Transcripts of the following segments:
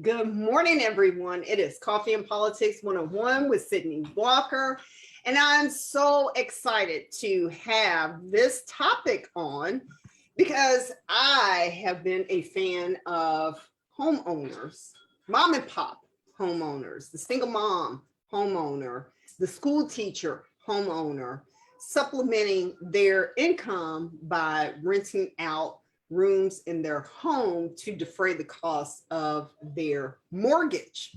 Good morning, everyone. It is Coffee and Politics 101 with Sydney Walker, and I'm so excited to have this topic on because I have been a fan of homeowners, mom and pop homeowners, the single mom homeowner, the school teacher homeowner, supplementing their income by renting out rooms in their home to defray the cost of their mortgage.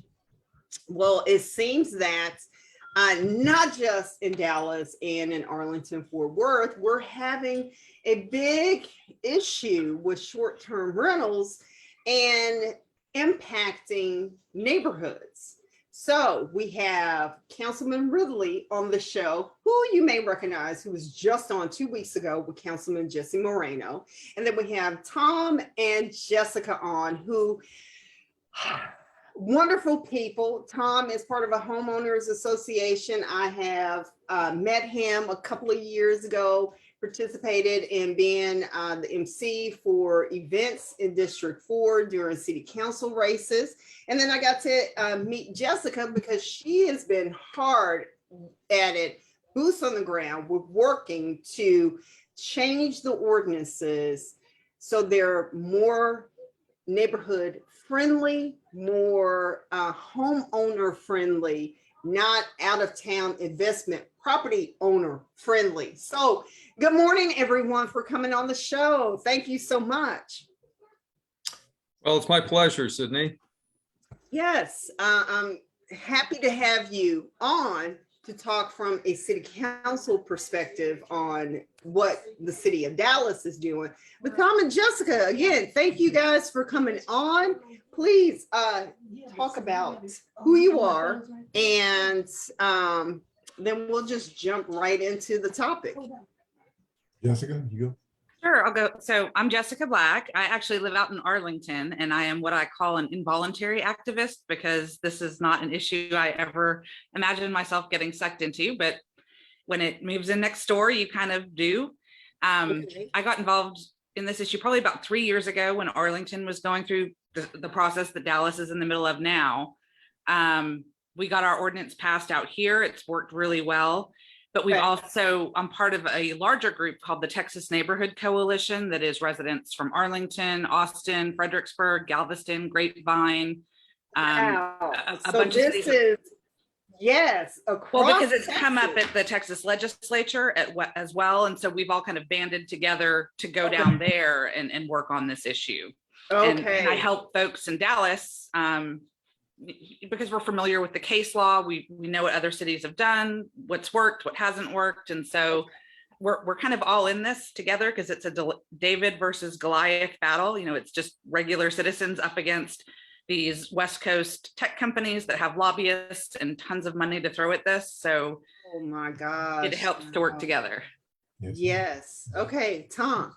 Well, it seems that not just in Dallas and in Arlington, Fort Worth, we're having a big issue with short-term rentals and impacting neighborhoods. So we have Councilman Ridley on the show, who you may recognize, who was just on 2 weeks ago with Councilman Jesse Moreno. And then we have Tom and Jessica on, who wonderful people. Tom is part of a homeowners association. I have met him a couple of years ago, participated in being the MC for events in District 4 during city council races. And then I got to meet Jessica because she has been hard at it, boots on the ground, with working to change the ordinances so they're more neighborhood friendly, more homeowner friendly, not out of town investment property owner friendly. So good morning, everyone, for coming on the show. Thank you so much. Well, it's my pleasure, Sydney. Yes, I'm happy to have you on to talk from a city council perspective on what the city of Dallas is doing. But Tom and Jessica, again, thank you guys for coming on. Please talk about who you are, and then we'll just jump right into the topic. Jessica, you go. Sure, I'll go. So I'm Jessica Black. I actually live out in Arlington, and I am what I call an involuntary activist because this is not an issue I ever imagined myself getting sucked into. But when it moves in next door, you kind of do. Okay. I got involved in this issue probably about 3 years ago when Arlington was going through the process that Dallas is in the middle of now. We got our ordinance passed out here. It's worked really well. But we've also, I'm part of a larger group called the Texas Neighborhood Coalition that is residents from Arlington, Austin, Fredericksburg, Galveston, Grapevine. Wow. A So bunch this of cities. is, yes, across Well, because it's come up Texas. at the Texas legislature as well. And so we've all kind of banded together to go down there and work on this issue. Okay. And I help folks in Dallas because we're familiar with the case law. We know what other cities have done, what's worked, what hasn't worked. And so we're kind of all in this together because it's a David versus Goliath battle. You know, it's just regular citizens up against these West Coast tech companies that have lobbyists and tons of money to throw at this. So Oh my gosh. it helps to work together. Yes. Okay, Tom.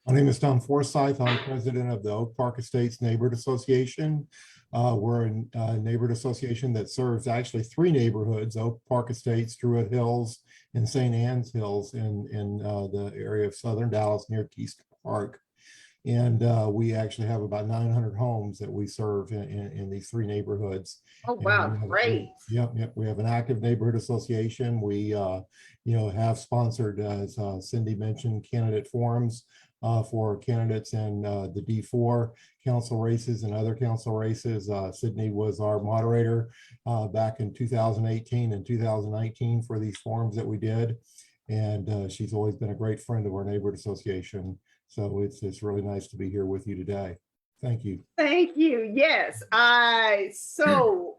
My name is Tom Forsyth. I'm president of the Oak Park Estates Neighborhood Association. We're a neighborhood association that serves actually 3 neighborhoods: Oak Park Estates, Druid Hills, and St. Anne's Hills in the area of southern Dallas near Keystone Park. And we actually have about 900 homes that we serve in these 3 neighborhoods. Oh, wow, great. Yep. We have an active neighborhood association. We, have sponsored, as Cindy mentioned, candidate forums for candidates in the D4 council races and other council races. Sydney was our moderator back in 2018 and 2019 for these forums that we did. And she's always been a great friend of our neighborhood association. So it's really nice to be here with you today. Thank you. Thank you. Yes, I so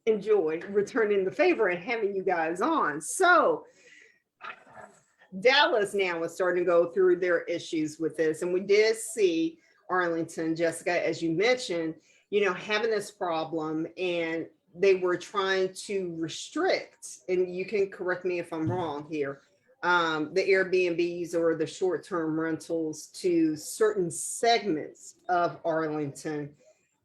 enjoy returning the favor and having you guys on. So Dallas now is starting to go through their issues with this. And we did see Arlington, Jessica, as you mentioned, having this problem, and they were trying to restrict, and you can correct me if I'm wrong here, the AirBnBs or the short-term rentals to certain segments of Arlington,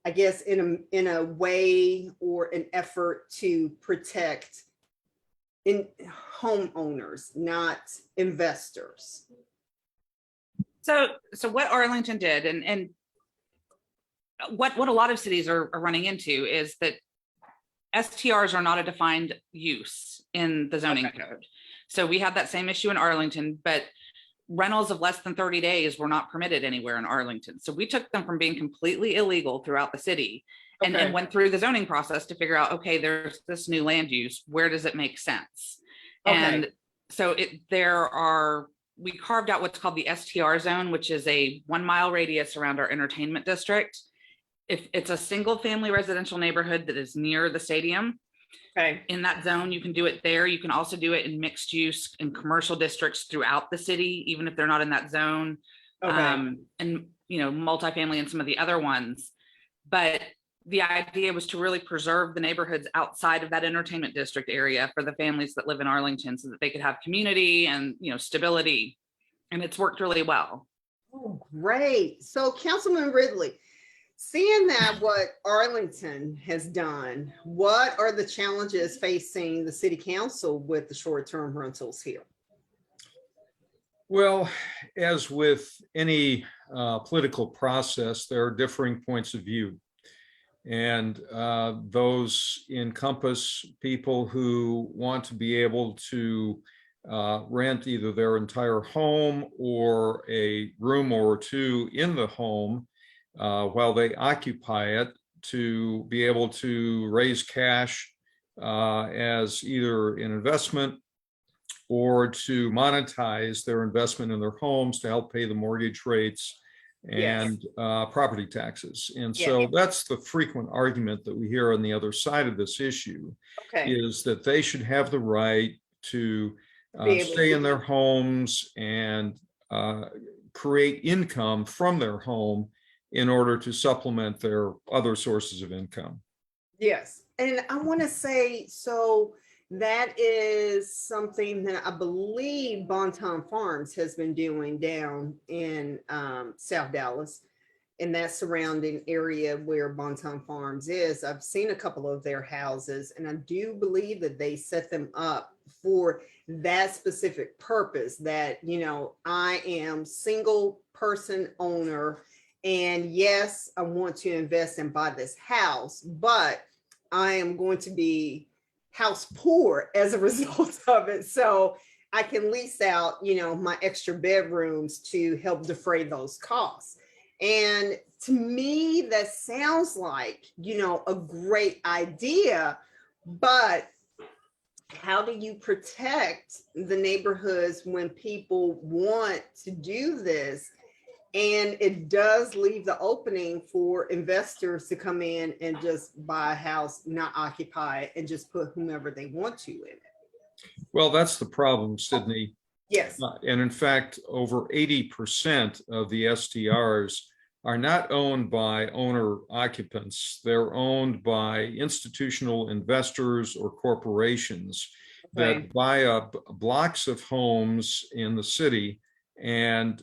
I guess in a way or an effort to protect homeowners, not investors. So what Arlington did, and what a lot of cities are running into is that STRs are not a defined use in the zoning code. So we had that same issue in Arlington, but rentals of less than 30 days were not permitted anywhere in Arlington. So we took them from being completely illegal throughout the city and went through the zoning process to figure out, okay, there's this new land use, where does it make sense? And so we carved out what's called the STR zone, which is a 1 mile radius around our entertainment district. If it's a single family residential neighborhood that is near the stadium, in that zone, you can do it there. You can also do it in mixed use and commercial districts throughout the city, even if they're not in that zone. And, multifamily and some of the other ones. But the idea was to really preserve the neighborhoods outside of that entertainment district area for the families that live in Arlington so that they could have community and, stability. And it's worked really well. Oh, great. So Councilman Ridley, seeing that what Arlington has done, what are the challenges facing the city council with the short-term rentals here? Well, as with any political process, there are differing points of view. And those encompass people who want to be able to rent either their entire home or a room or two in the home while they occupy it, to be able to raise cash as either an investment or to monetize their investment in their homes to help pay the mortgage rates and property taxes. And so that's the frequent argument that we hear on the other side of this issue, is that they should have the right to stay in their homes and create income from their home in order to supplement their other sources of income. Yes. And I want to say, so that is something that I believe Bonton Farms has been doing down in South Dallas, in that surrounding area where Bonton Farms is. I've seen a couple of their houses, and I do believe that they set them up for that specific purpose, that, I am single person owner, and yes, I want to invest and buy this house, but I am going to be house poor as a result of it. So I can lease out, my extra bedrooms to help defray those costs. And to me, that sounds like, a great idea, but how do you protect the neighborhoods when people want to do this? And it does leave the opening for investors to come in and just buy a house, not occupy it, and just put whomever they want to in it. Well, that's the problem, Sydney. Yes. And in fact, over 80% of the STRs are not owned by owner occupants. They're owned by institutional investors or corporations that buy up blocks of homes in the city and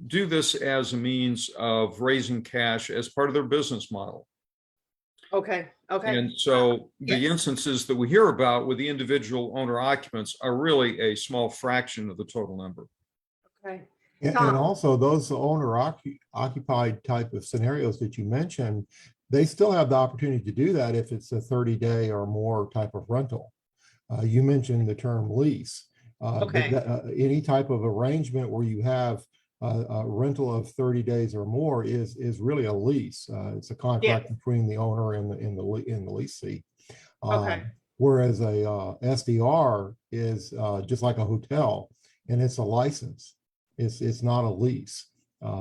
do this as a means of raising cash as part of their business model. Okay. And so the instances that we hear about with the individual owner occupants are really a small fraction of the total number. Okay. And also those owner occupied type of scenarios that you mentioned, they still have the opportunity to do that if it's a 30-day or more type of rental. You mentioned the term lease. Any type of arrangement where you have a rental of 30 days or more is really a lease. It's a contract between the owner and the leasee. Whereas a SDR is just like a hotel, and it's a license. It's not a lease.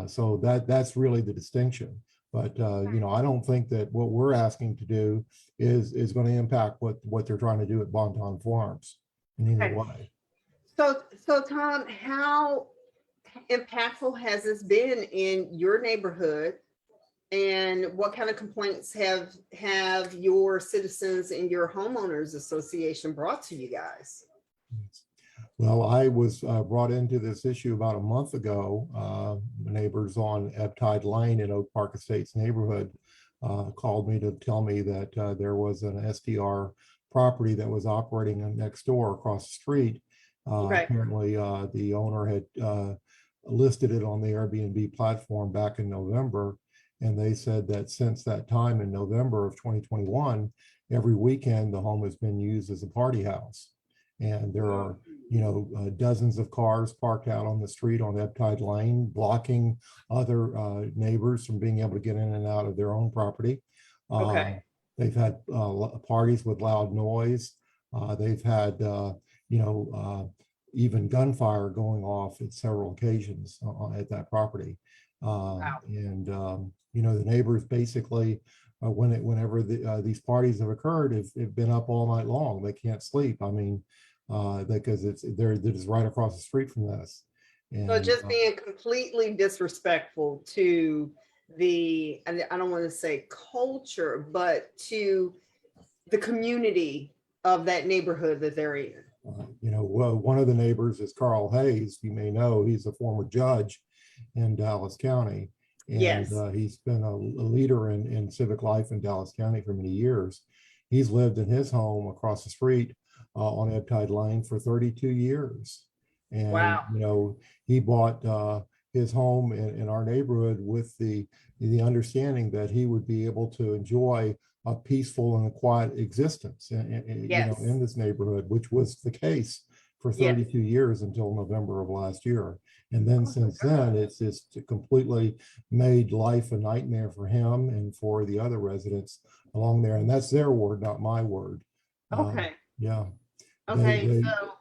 So that's really the distinction. But I don't think that what we're asking to do is going to impact what they're trying to do at Bonton Farms in any way. So Tom, how impactful has this been in your neighborhood, and what kind of complaints have your citizens and your homeowners association brought to you guys? Well, I was brought into this issue about a month ago. Neighbors on Eptide Lane in Oak Park Estates neighborhood called me to tell me that there was an STR property that was operating next door across the street. Apparently, the owner had listed it on the Airbnb platform back in November, And they said that since that time in November of 2021, every weekend, the home has been used as a party house. And there are, dozens of cars parked out on the street on Eptide Lane, blocking other neighbors from being able to get in and out of their own property. Okay. They've had parties with loud noise. They've had, even gunfire going off at several occasions at that property. Wow. And, the neighbors basically, whenever these parties have occurred, have been up all night long. They can't sleep. I mean, because they're just right across the street from this. And, So just being completely disrespectful to the, and I don't want to say culture, but to the community of that neighborhood that they're in. one of the neighbors is Carl Hayes. You may know he's a former judge in Dallas County. And Yes. He's been a leader in civic life in Dallas County for many years. He's lived in his home across the street on Eptide Lane for 32 years. And, Wow. He bought his home in our neighborhood with the understanding that he would be able to enjoy a peaceful and a quiet existence Yes. in this neighborhood, which was the case for Yes. 32 years until November of last year. And then since then, it's just completely made life a nightmare for him and for the other residents along there. And that's their word, not my word. Okay. Yeah. Okay. So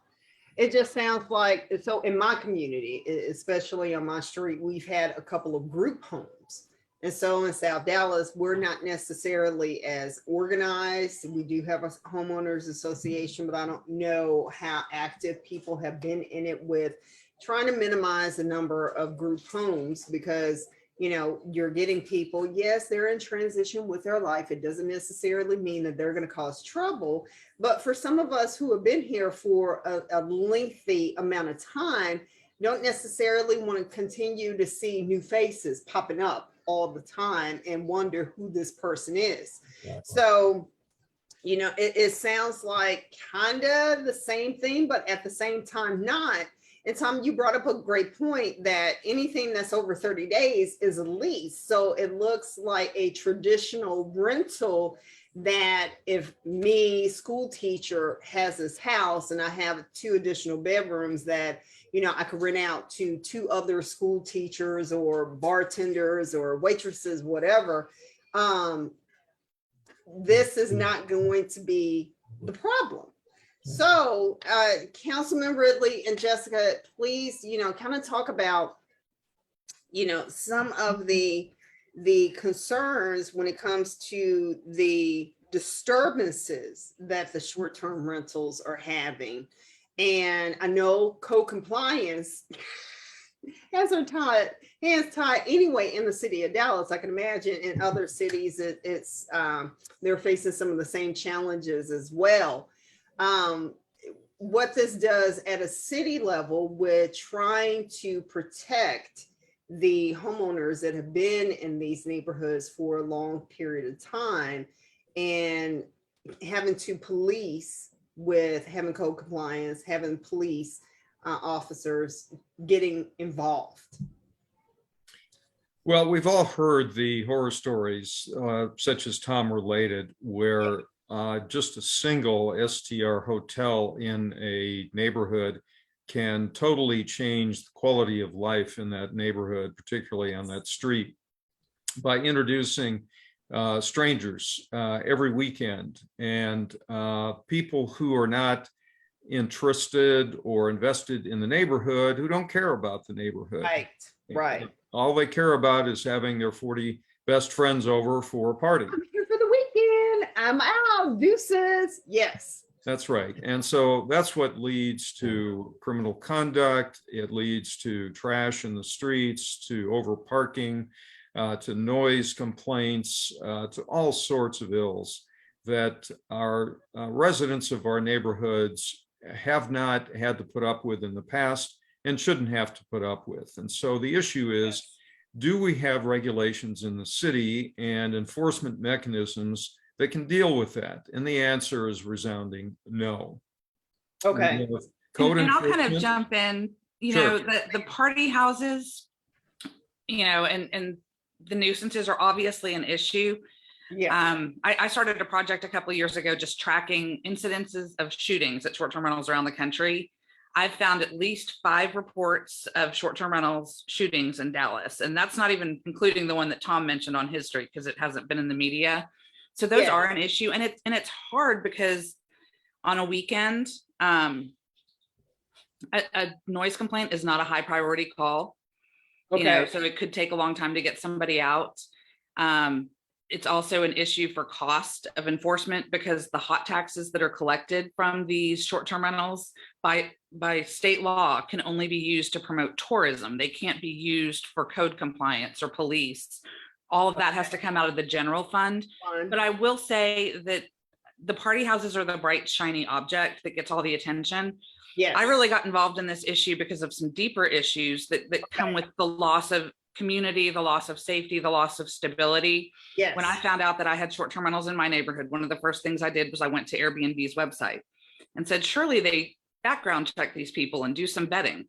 it just sounds like, so in my community, especially on my street, we've had a couple of group homes. And so in South Dallas, we're not necessarily as organized. We do have a homeowners association, but I don't know how active people have been in it with trying to minimize the number of group homes, because you're getting people, yes, they're in transition with their life. It doesn't necessarily mean that they're going to cause trouble. But for some of us who have been here for a lengthy amount of time, don't necessarily want to continue to see new faces popping up all the time and wonder who this person is. Exactly. So, it sounds like kind of the same thing, but at the same time, not. And Tom, you brought up a great point that anything that's over 30 days is a lease. So it looks like a traditional rental that if me, school teacher, has this house and I have 2 additional bedrooms that, I could rent out to 2 other school teachers or bartenders or waitresses, whatever. This is not going to be the problem. So, Councilman Ridley and Jessica, please, kind of talk about, some of the concerns when it comes to the disturbances that the short-term rentals are having. And I know co-compliance hands tied anyway in the city of Dallas. I can imagine in other cities it's they're facing some of the same challenges as well. What this does at a city level with trying to protect the homeowners that have been in these neighborhoods for a long period of time, and having to police with having code compliance, having police officers getting involved. Well, we've all heard the horror stories, such as Tom related, where just a single STR hotel in a neighborhood can totally change the quality of life in that neighborhood, particularly on that street, by introducing strangers every weekend, and people who are not interested or invested in the neighborhood, who don't care about the neighborhood. Right. All they care about is having their 40 best friends over for a party. I'm here for the weekend. I'm out. Deuces. Yes. That's right. And so that's what leads to criminal conduct. It leads to trash in the streets, to over parking, to noise complaints, to all sorts of ills that our residents of our neighborhoods have not had to put up with in the past and shouldn't have to put up with. And so the issue is, do we have regulations in the city and enforcement mechanisms that can deal with that? And the answer is resounding no. Okay. And I'll kind of jump in, Sure. the party houses, and the nuisances are obviously an issue. Yeah. I started a project a couple of years ago just tracking incidences of shootings at short-term rentals around the country. I've found at least 5 reports of short-term rentals shootings in Dallas, and that's not even including the one that Tom mentioned on his street because it hasn't been in the media. So those are an issue, and it's hard because on a weekend, a noise complaint is not a high priority call. You know, so it could take a long time to get somebody out. It's also an issue for cost of enforcement because the hot taxes that are collected from these short-term rentals by state law can only be used to promote tourism. They can't be used for code compliance or police. All of that has to come out of the general fund. But I will say that the party houses are the bright, shiny object that gets all the attention. Yes. I really got involved in this issue because of some deeper issues that come with the loss of community, the loss of safety, the loss of stability. Yes. When I found out that I had short-term rentals in my neighborhood, one of the first things I did was I went to Airbnb's website and said, surely they background check these people and do some vetting.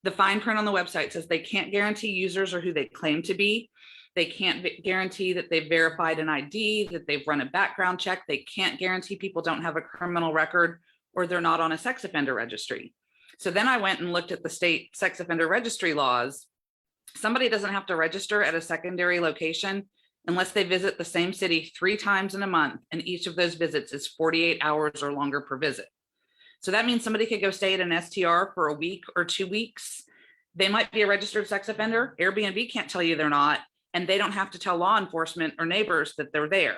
The fine print on the website says they can't guarantee users or who they claim to be. They can't guarantee that they've verified an ID, that they've run a background check. They can't guarantee people don't have a criminal record or they're not on a sex offender registry. So then I went and looked at the state sex offender registry laws. Somebody doesn't have to register at a secondary location unless they visit the same city 3 times in a month, and each of those visits is 48 hours or longer per visit. So that means somebody could go stay at an STR for a week or 2 weeks. They might be a registered sex offender. Airbnb can't tell you they're not, and they don't have to tell law enforcement or neighbors that they're there.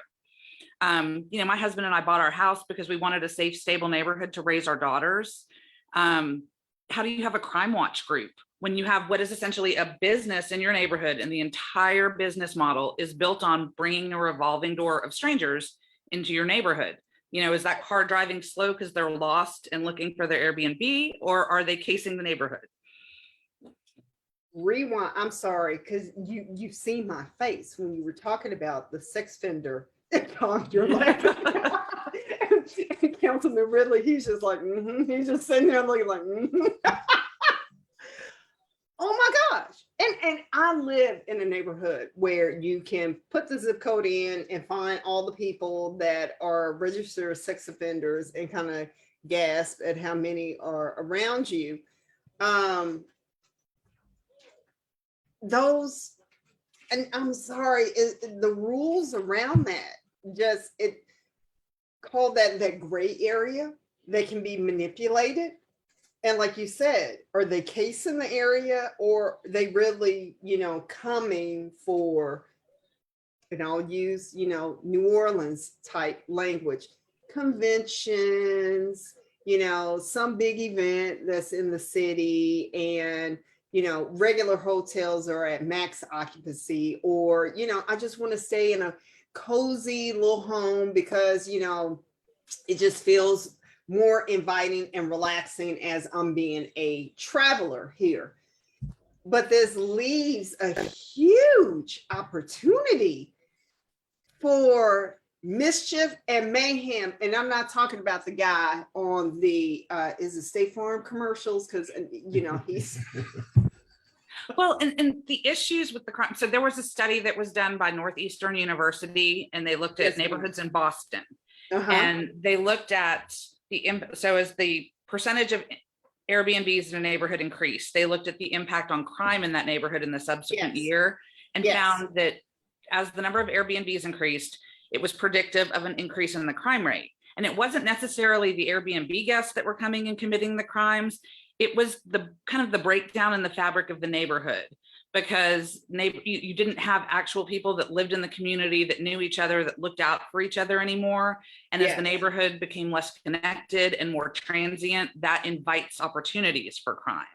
You know, my husband and I bought our house because we wanted a safe, stable neighborhood to raise our daughters. How do you have a crime watch group when you have what is essentially a business in your neighborhood and the entire business model is built on bringing a revolving door of strangers into your neighborhood? You know, is that car driving slow because they're lost and looking for their Airbnb, or are they casing the neighborhood? Rewind. I'm sorry, because you've seen my face when you were talking about the sex offender. You're like, Councilman Ridley, he's just like, he's just sitting there looking like, oh my gosh. And I live in a neighborhood where you can put the zip code in and find all the people that are registered sex offenders and kind of gasp at how many are around you. Those, and I'm sorry, the rules around that just, it called that gray area that can be manipulated. And like you said, are they casing the area, or they really, you know, coming for, and I'll use, you know, New Orleans type language, conventions, you know, some big event that's in the city, and, you know, regular hotels are at max occupancy, or, you know, I just want to stay in a cozy little home because, you know, it just feels more inviting and relaxing as I'm being a traveler here. But this leaves a huge opportunity for mischief and mayhem. And I'm not talking about the guy on the, is it State Farm commercials? Because, you know, he's... Well, and the issues with the crime. So there was a study that was done by Northeastern University, and they looked at neighborhoods in Boston. And they looked at so as the percentage of Airbnbs in a neighborhood increased, they looked at the impact on crime in that neighborhood in the subsequent year, and found that as the number of Airbnbs increased, it was predictive of an increase in the crime rate. And it wasn't necessarily the Airbnb guests that were coming and committing the crimes. It was the kind of the breakdown in the fabric of the neighborhood, because you didn't have actual people that lived in the community that knew each other, that looked out for each other anymore. And as the neighborhood became less connected and more transient, that invites opportunities for crime.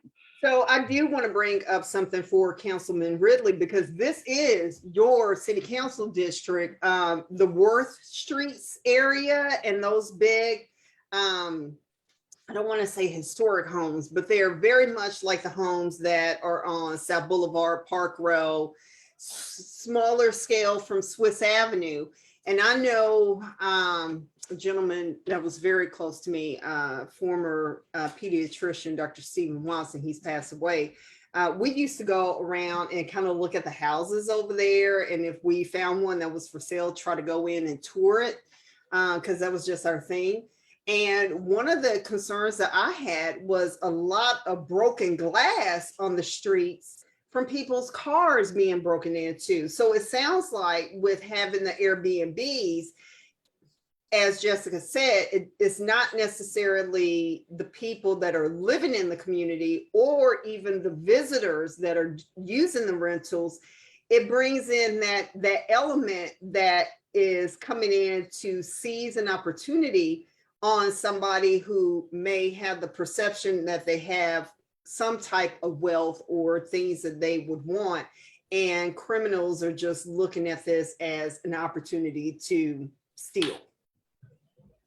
So I do want to bring up something for Councilman Ridley, because this is your city council district, the Worth Streets area, and those big, I don't want to say historic homes, but they are very much like the homes that are on South Boulevard, Park Row, smaller scale from Swiss Avenue. And I know a gentleman that was very close to me, former pediatrician, Dr. Stephen Watson, he's passed away. We used to go around and kind of look at the houses over there. And if we found one that was for sale, try to go in and tour it, because that was just our thing. And one of the concerns that I had was a lot of broken glass on the streets from people's cars being broken into. So it sounds like with having the Airbnbs, as Jessica said, it's not necessarily the people that are living in the community or even the visitors that are using the rentals. It brings in that element that is coming in to seize an opportunity on somebody who may have the perception that they have some type of wealth or things that they would want. And criminals are just looking at this as an opportunity to steal.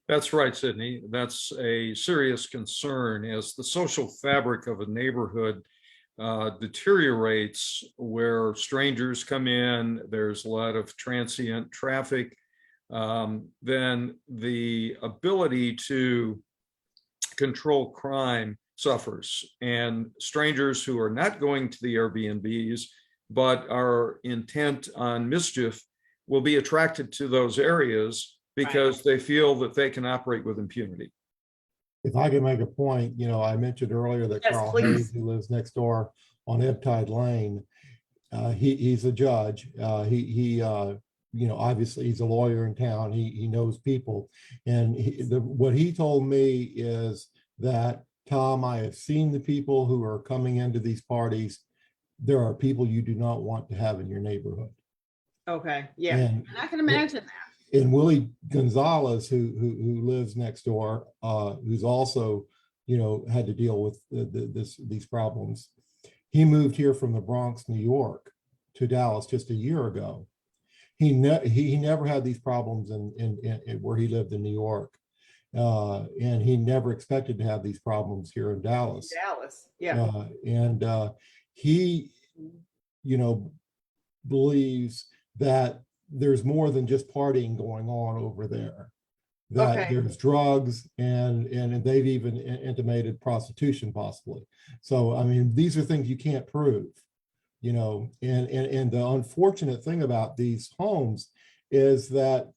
That's right, Sydney. That's a serious concern as the social fabric of a neighborhood deteriorates, where strangers come in, there's a lot of transient traffic, then the ability to control crime suffers. And strangers who are not going to the Airbnbs, but are intent on mischief, will be attracted to those areas because they feel that they can operate with impunity. If I can make a point, I mentioned earlier that Yes, Carl please. Hayes, who lives next door on Ebbtide Lane, he's a judge. He obviously he's a lawyer in town. He knows people. And what he told me is that, Tom, I have seen the people who are coming into these parties. There are people you do not want to have in your neighborhood. Okay, yeah, And I can imagine that. And Willie Gonzalez, who lives next door, who's also, had to deal with these problems. He moved here from the Bronx, New York, to Dallas just a year ago. He never had these problems in where he lived in New York, and he never expected to have these problems here in Dallas. Yeah. And he, believes that there's more than just partying going on over there, that there's drugs and they've even intimated prostitution possibly. So, I mean, these are things you can't prove, and the unfortunate thing about these homes is that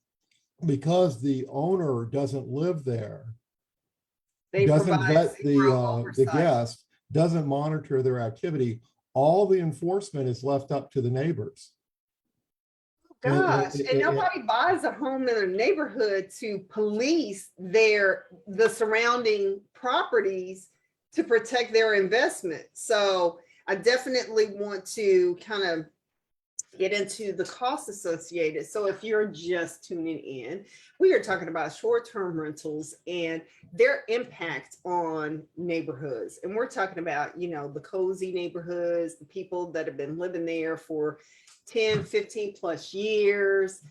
because the owner doesn't live there, They doesn't provide vet zero the oversight. guest, doesn't monitor their activity, all the enforcement is left up to the neighbors. Gosh, and nobody buys a home in their neighborhood to police the surrounding properties to protect their investment. So I definitely want to kind of get into the costs associated. So if you're just tuning in, we are talking about short-term rentals and their impact on neighborhoods. And we're talking about, the cozy neighborhoods, the people that have been living there for 10, 15 plus years,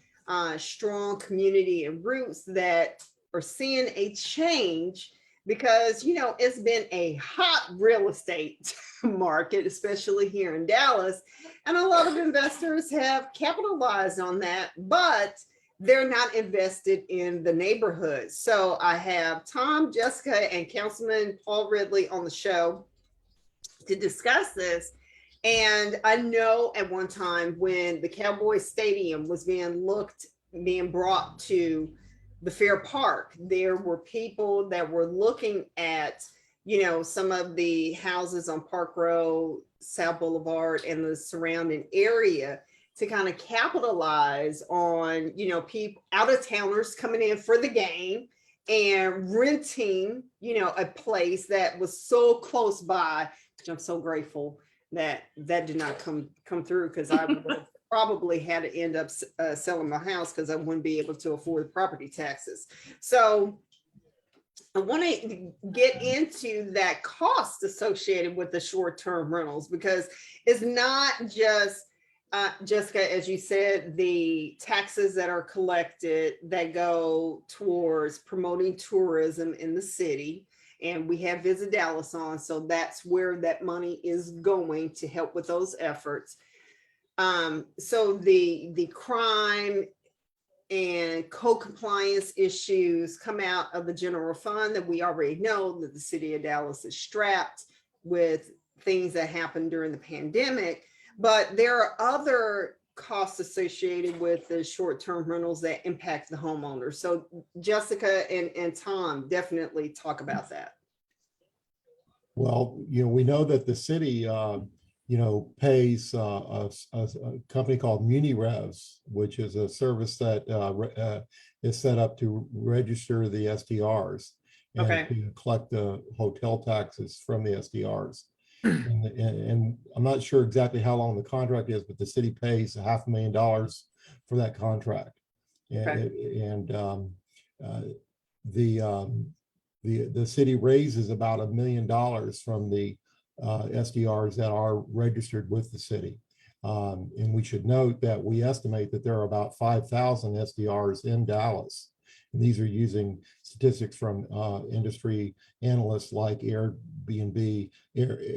strong community and roots that are seeing a change because, it's been a hot real estate market, especially here in Dallas. And a lot of investors have capitalized on that, but they're not invested in the neighborhood. So I have Tom, Jessica, and Councilman Paul Ridley on the show to discuss this. And I know at one time when the Cowboys Stadium was being brought to the Fair Park, there were people that were looking at, some of the houses on Park Road, South Boulevard, and the surrounding area to kind of capitalize on, people, out-of-towners coming in for the game and renting, a place that was so close by, which I'm so grateful that did not come through, because I would have probably had to end up selling my house because I wouldn't be able to afford property taxes. So I want to get into that cost associated with the short-term rentals, because it's not just, Jessica, as you said, the taxes that are collected that go towards promoting tourism in the city. And we have Visit Dallas on, so that's where that money is going to help with those efforts. So the crime and co-compliance issues come out of the general fund that we already know that the city of Dallas is strapped with things that happened during the pandemic, but there are other costs associated with the short-term rentals that impact the homeowner. So Jessica and Tom definitely talk about that. Well, we know that the city, pays a company called MuniRevs, which is a service that is set up to register the STRs and Okay. to collect the hotel taxes from the STRs. And I'm not sure exactly how long the contract is, but the city pays $500,000 for that contract. Okay. And the city raises about $1 million from the SDRs that are registered with the city. And we should note that we estimate that there are about 5,000 SDRs in Dallas. And these are using statistics from industry analysts like AirBnB, Inside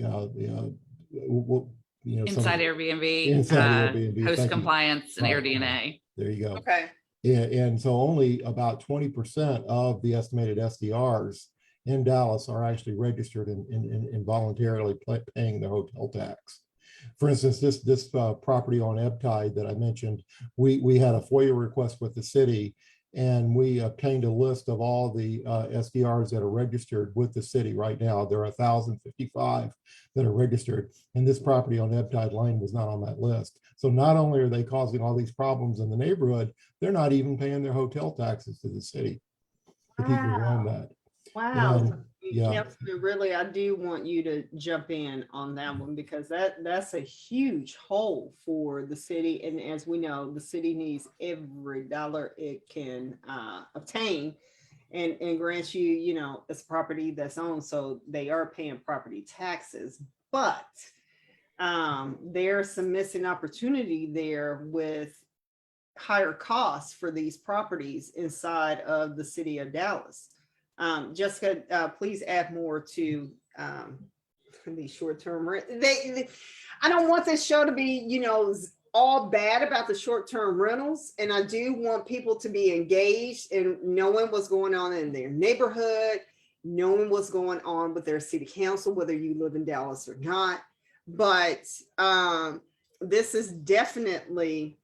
Airbnb, Inside Airbnb, host thank you. compliance, and Right, AirDNA. There you go. Okay. And so only about 20% of the estimated SDRs in Dallas are actually registered and voluntarily paying the hotel tax. For instance, this property on Ebtide that I mentioned, we had a FOIA request with the city, and we obtained a list of all the SDRs that are registered with the city right now. There are 1,055 that are registered, and this property on Ebtide Lane was not on that list. So not only are they causing all these problems in the neighborhood, they're not even paying their hotel taxes to the city, the people who own that. Wow. And, yeah. Councilman, really, I do want you to jump in on that one, because that's a huge hole for the city. And as we know, the city needs every dollar it can obtain, and grants you, it's property that's owned, so they are paying property taxes. But there's some missing opportunity there with higher costs for these properties inside of the city of Dallas. Jessica, please add more to these short-term rent. I don't want this show to be, all bad about the short-term rentals, and I do want people to be engaged in knowing what's going on in their neighborhood, knowing what's going on with their city council, whether you live in Dallas or not. But this is definitely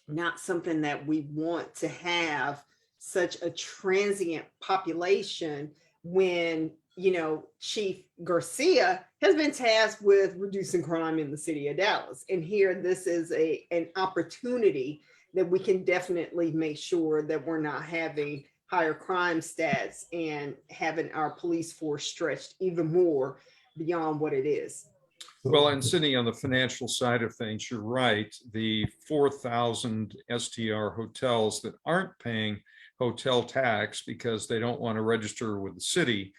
not something that we want to have such a transient population when, Chief Garcia has been tasked with reducing crime in the city of Dallas. And here, this is an opportunity that we can definitely make sure that we're not having higher crime stats and having our police force stretched even more beyond what it is. Well, and Sydney, on the financial side of things, you're right. The 4,000 STR hotels that aren't paying hotel tax because they don't want to register with the city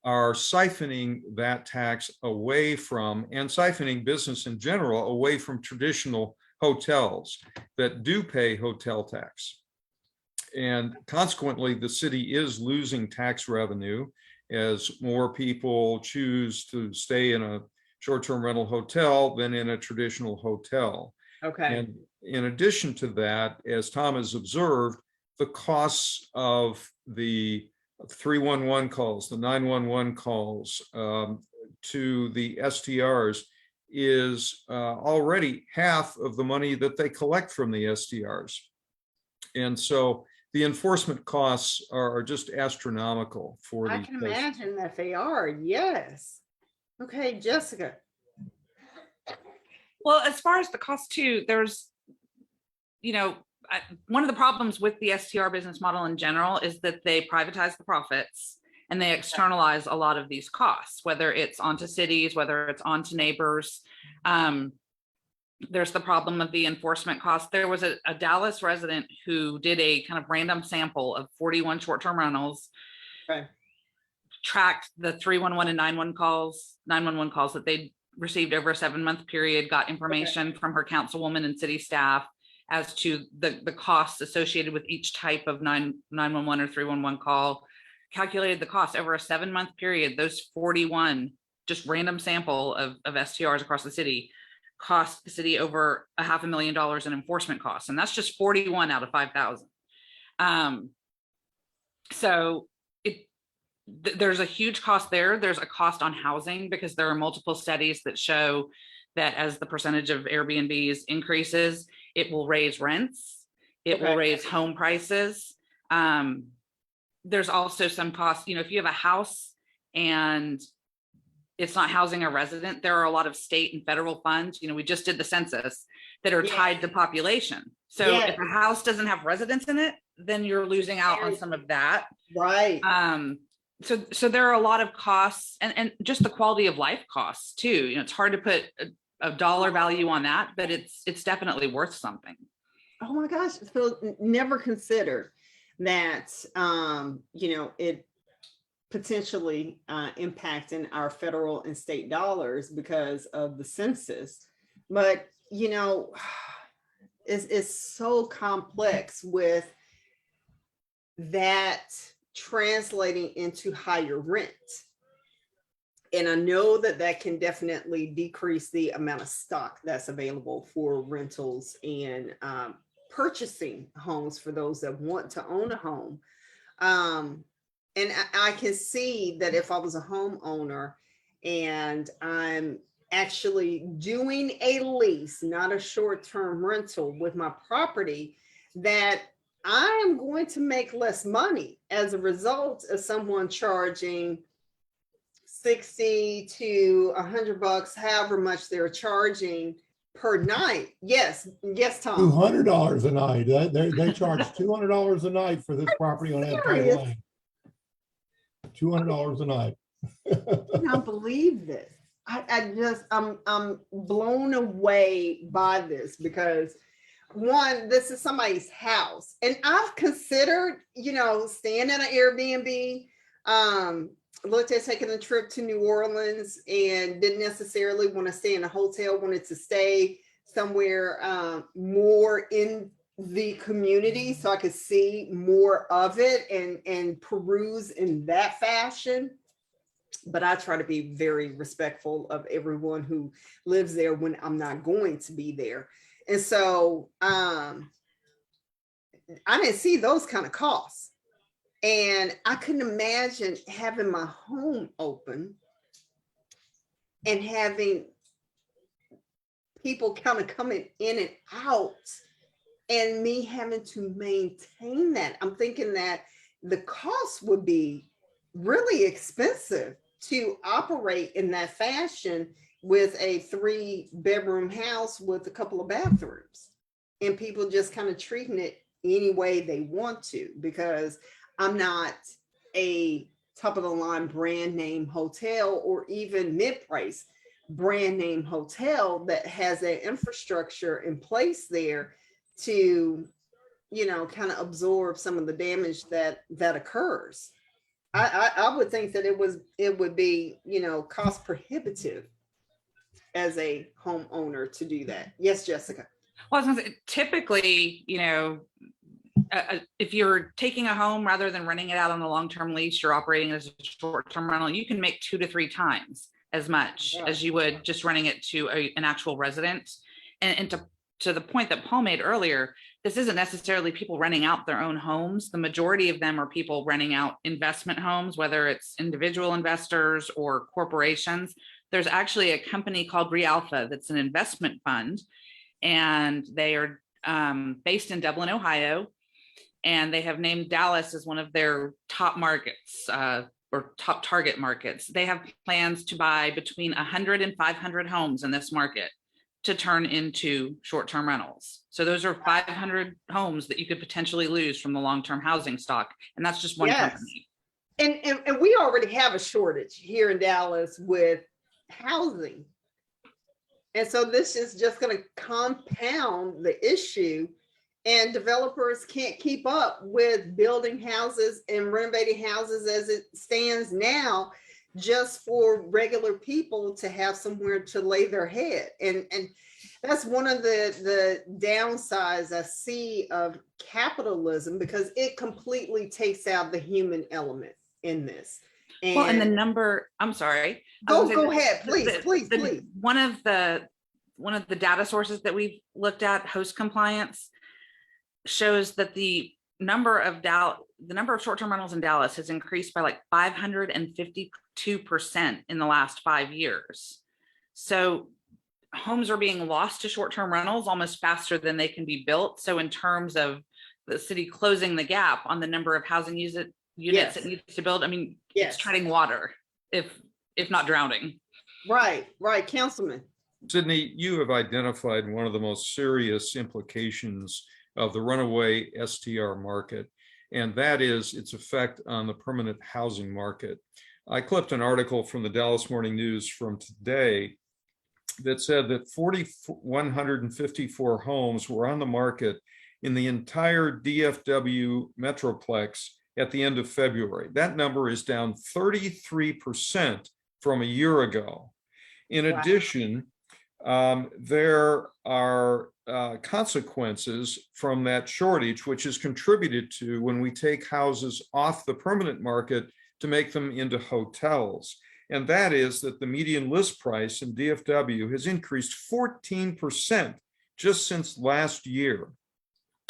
are siphoning that tax away from, and siphoning business in general away from traditional hotels that do pay hotel tax. And consequently, the city is losing tax revenue as more people choose to stay in a short-term rental hotel than in a traditional hotel. Okay. And in addition to that, as Tom has observed, the costs of the 311 calls, the 911 calls to the STRs is already half of the money that they collect from the STRs. And so the enforcement costs are just astronomical for these. I can imagine that they are, yes. Okay, Jessica. Well, as far as the cost too, there's, one of the problems with the STR business model in general is that they privatize the profits and they externalize a lot of these costs, whether it's onto cities, whether it's onto neighbors. There's the problem of the enforcement costs. There was a Dallas resident who did a kind of random sample of 41 short-term rentals, Okay. tracked the 311 and 911 calls that they received over a 7-month period, got information from her councilwoman and city staff as to the costs associated with each type of 911 or 311 call, calculated the cost over a 7-month period. Those 41, just random sample of STRs across the city, cost the city over $500,000 in enforcement costs. And that's just 41 out of 5,000. So there's a huge cost there. There's a cost on housing because there are multiple studies that show that as the percentage of Airbnbs increases, it will raise rents. It will raise home prices. There's also some cost, if you have a house and it's not housing a resident, there are a lot of state and federal funds. We just did the census that are tied to population. So if a house doesn't have residents in it, then you're losing out on some of that. Right. So there are a lot of costs and just the quality of life costs too. It's hard to put a dollar value on that, but it's definitely worth something. Oh my gosh, Phil, never considered that, it potentially impacting our federal and state dollars because of the census. But, it's so complex with that translating into higher rent. And I know that can definitely decrease the amount of stock that's available for rentals and purchasing homes for those that want to own a home. And I can see that if I was a homeowner and I'm actually doing a lease, not a short-term rental with my property, that I am going to make less money as a result of someone charging $60 to $100, however much they're charging per night. Yes, Tom. $200 a night. They charge $200 a night for this property on Empire Lane. $200 a night. I cannot believe this. I'm blown away by this because one, this is somebody's house, and I've considered, staying at an Airbnb. Looked at taking a trip to New Orleans and didn't necessarily want to stay in a hotel, wanted to stay somewhere more in the community so I could see more of it and peruse in that fashion. But I try to be very respectful of everyone who lives there when I'm not going to be there. And so I didn't see those kind of costs. And I couldn't imagine having my home open and having people kind of coming in and out and me having to maintain that. I'm thinking that the cost would be really expensive to operate in that fashion with a 3-bedroom house with a couple of bathrooms and people just kind of treating it any way they want to, because I'm not a top of the line brand name hotel or even mid-price brand name hotel that has an infrastructure in place there to, kind of absorb some of the damage that occurs. I would think that it would be, cost prohibitive as a homeowner to do that. Yes, Jessica. Well, I was gonna say, typically, if you're taking a home rather than renting it out on a long-term lease, you're operating as a short-term rental, you can make 2 to 3 times as much as you would just renting it to an actual resident. And to the point that Paul made earlier, this isn't necessarily people renting out their own homes. The majority of them are people renting out investment homes, whether it's individual investors or corporations. There's actually a company called Realpha that's an investment fund, and they are based in Dublin, Ohio. And they have named Dallas as one of their top markets or top target markets. They have plans to buy between 100 and 500 homes in this market to turn into short-term rentals. So those are 500 homes that you could potentially lose from the long-term housing stock. And that's just one company. And we already have a shortage here in Dallas with housing. And so this is just going to compound the issue. And developers can't keep up with building houses and renovating houses as it stands now, just for regular people to have somewhere to lay their head. And that's one of the downsides I see of capitalism, because it completely takes out the human element in this. And the number, I'm sorry. Go ahead, please. One of the data sources that we've looked at, host compliance, shows that the the number of short-term rentals in Dallas has increased by like 552% in the last 5 years. So homes are being lost to short-term rentals almost faster than they can be built. So in terms of the city closing the gap on the number of housing units Yes. it needs to build, I mean, Yes. it's treading water, if not drowning. Right, Councilman. Sydney, you have identified one of the most serious implications of the runaway STR market, and that is its effect on the permanent housing market. I clipped an article from the Dallas Morning News from today that said that 4,154 homes were on the market in the entire DFW Metroplex at the end of February. That number is down 33% from a year ago. In addition, there are consequences from that shortage, which is contributed to when we take houses off the permanent market to make them into hotels. And that is that the median list price in DFW has increased 14% just since last year.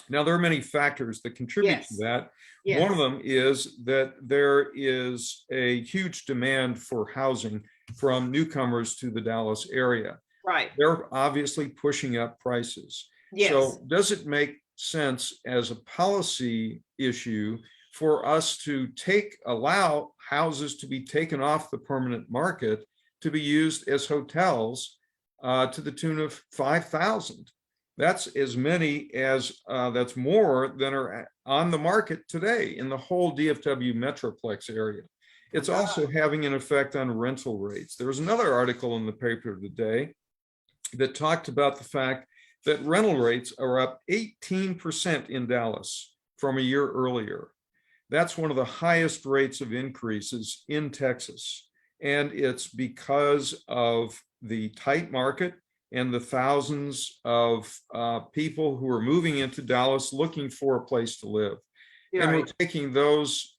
Now, there are many factors that contribute to that. Yes. One of them is that there is a huge demand for housing from newcomers to the Dallas area. Right. They're obviously pushing up prices. Yes. So does it make sense as a policy issue for us to allow houses to be taken off the permanent market to be used as hotels to the tune of 5,000? That's as many as that's more than are on the market today in the whole DFW Metroplex area. It's also having an effect on rental rates. There was another article in the paper today that talked about the fact that rental rates are up 18% in Dallas from a year earlier. That's one of the highest rates of increases in Texas. And it's because of the tight market and the thousands of people who are moving into Dallas looking for a place to live. You're and right. we're taking those,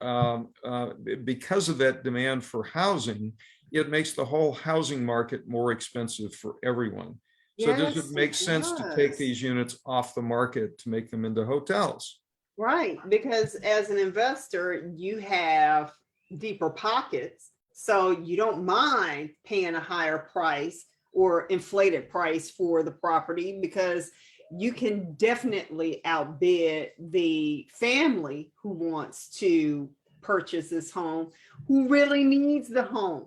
because of that demand for housing, it makes the whole housing market more expensive for everyone. So does Yes, it make sense to take does. these units off the market to make them into hotels? Right, because as an investor, you have deeper pockets, so you don't mind paying a higher price or inflated price for the property because you can definitely outbid the family who wants to purchase this home, who really needs the home.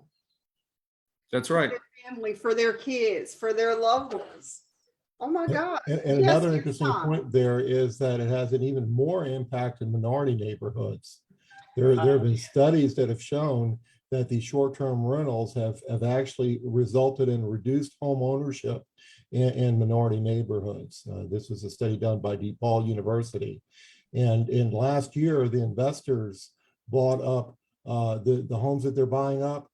That's right. For their family, for their kids, for their loved ones. Oh my God. And Yes, another yes, interesting Tom. point there is that it has an even more impact in minority neighborhoods. There have been studies that have shown that these short-term rentals have actually resulted in reduced home ownership in minority neighborhoods. This was a study done by DePaul University. And in last year, the investors bought up the homes that they're buying up.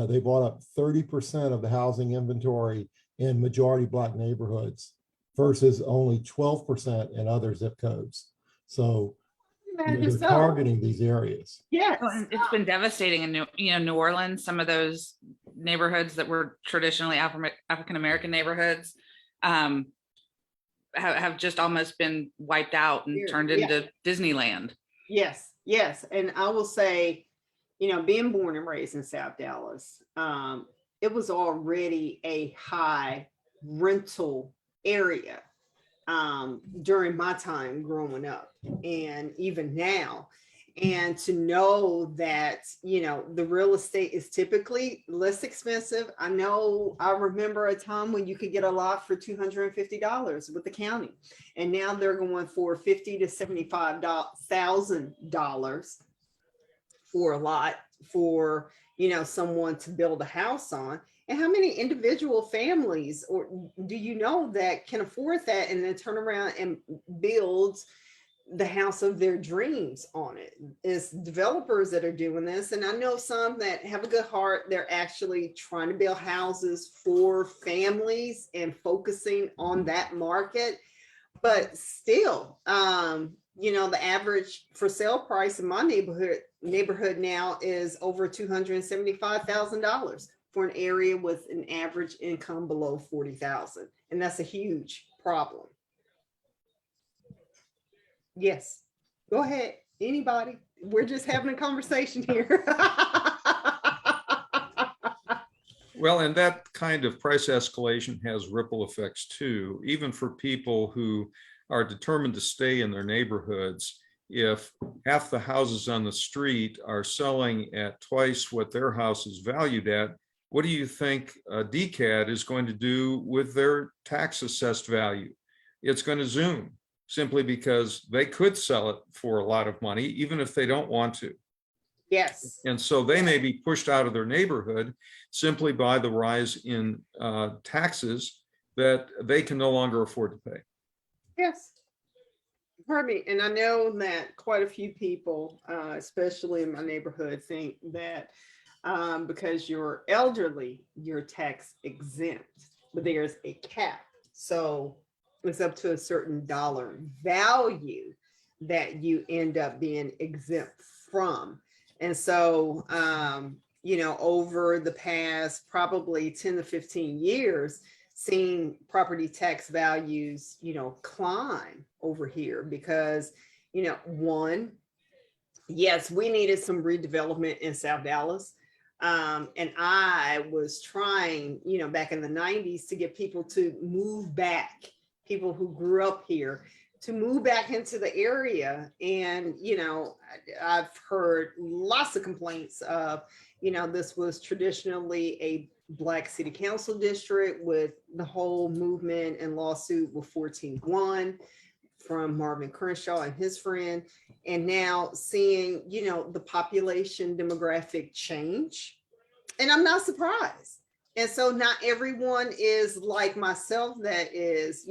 They bought up 30% of the housing inventory in majority Black neighborhoods versus only 12% in other zip codes. So they're targeting these areas. Yes. Well, and it's been devastating in New Orleans. Some of those neighborhoods that were traditionally African-American neighborhoods have just almost been wiped out and turned into Disneyland. Yes, yes. And I will say, being born and raised in South Dallas, it was already a high rental area during my time growing up and even now. And to know that, the real estate is typically less expensive. I remember a time when you could get a lot for $250 with the county. And now they're going for $50,000 to $75,000 for a lot for, someone to build a house on. And how many individual families or do you know that can afford that and then turn around and build the house of their dreams on it? It's developers that are doing this. And I know some that have a good heart. They're actually trying to build houses for families and focusing on that market. But still, the average for sale price in my neighborhood now is over $275,000 for an area with an average income below 40,000. And that's a huge problem. Yes. Go ahead, anybody. We're just having a conversation here. Well, and that kind of price escalation has ripple effects too, even for people who are determined to stay in their neighborhoods. If half the houses on the street are selling at twice what their house is valued at, what do you think DCAD is going to do with their tax assessed value? It's going to zoom, simply because they could sell it for a lot of money, even if they don't want to. Yes. And so they may be pushed out of their neighborhood simply by the rise in taxes that they can no longer afford to pay. Yes. Pardon me. And I know that quite a few people, especially in my neighborhood, think that because you're elderly, you're tax exempt, but there's a cap. So it's up to a certain dollar value that you end up being exempt from. And so, over the past probably 10 to 15 years, seeing property tax values, climb over here because, one, yes, we needed some redevelopment in South Dallas. And I was trying, back in the 90s to get people to move back, people who grew up here, to move back into the area. And, I've heard lots of complaints of, this was traditionally a Black city council district with the whole movement and lawsuit with 14-1 from Marvin Crenshaw and his friend. And now seeing, the population demographic change, and I'm not surprised. And so not everyone is like myself that is,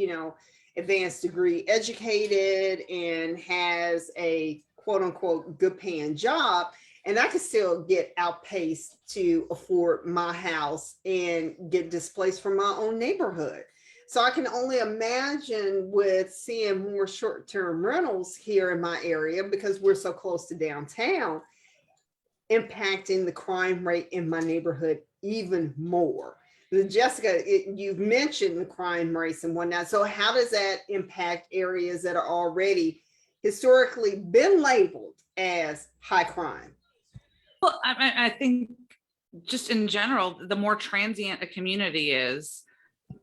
advanced degree educated and has a quote unquote good paying job. And I could still get outpaced to afford my house and get displaced from my own neighborhood. So I can only imagine with seeing more short-term rentals here in my area, because we're so close to downtown, impacting the crime rate in my neighborhood even more. Jessica, you've mentioned the crime rates and whatnot. So how does that impact areas that are already historically been labeled as high crime? Well, I think just in general, the more transient a community is,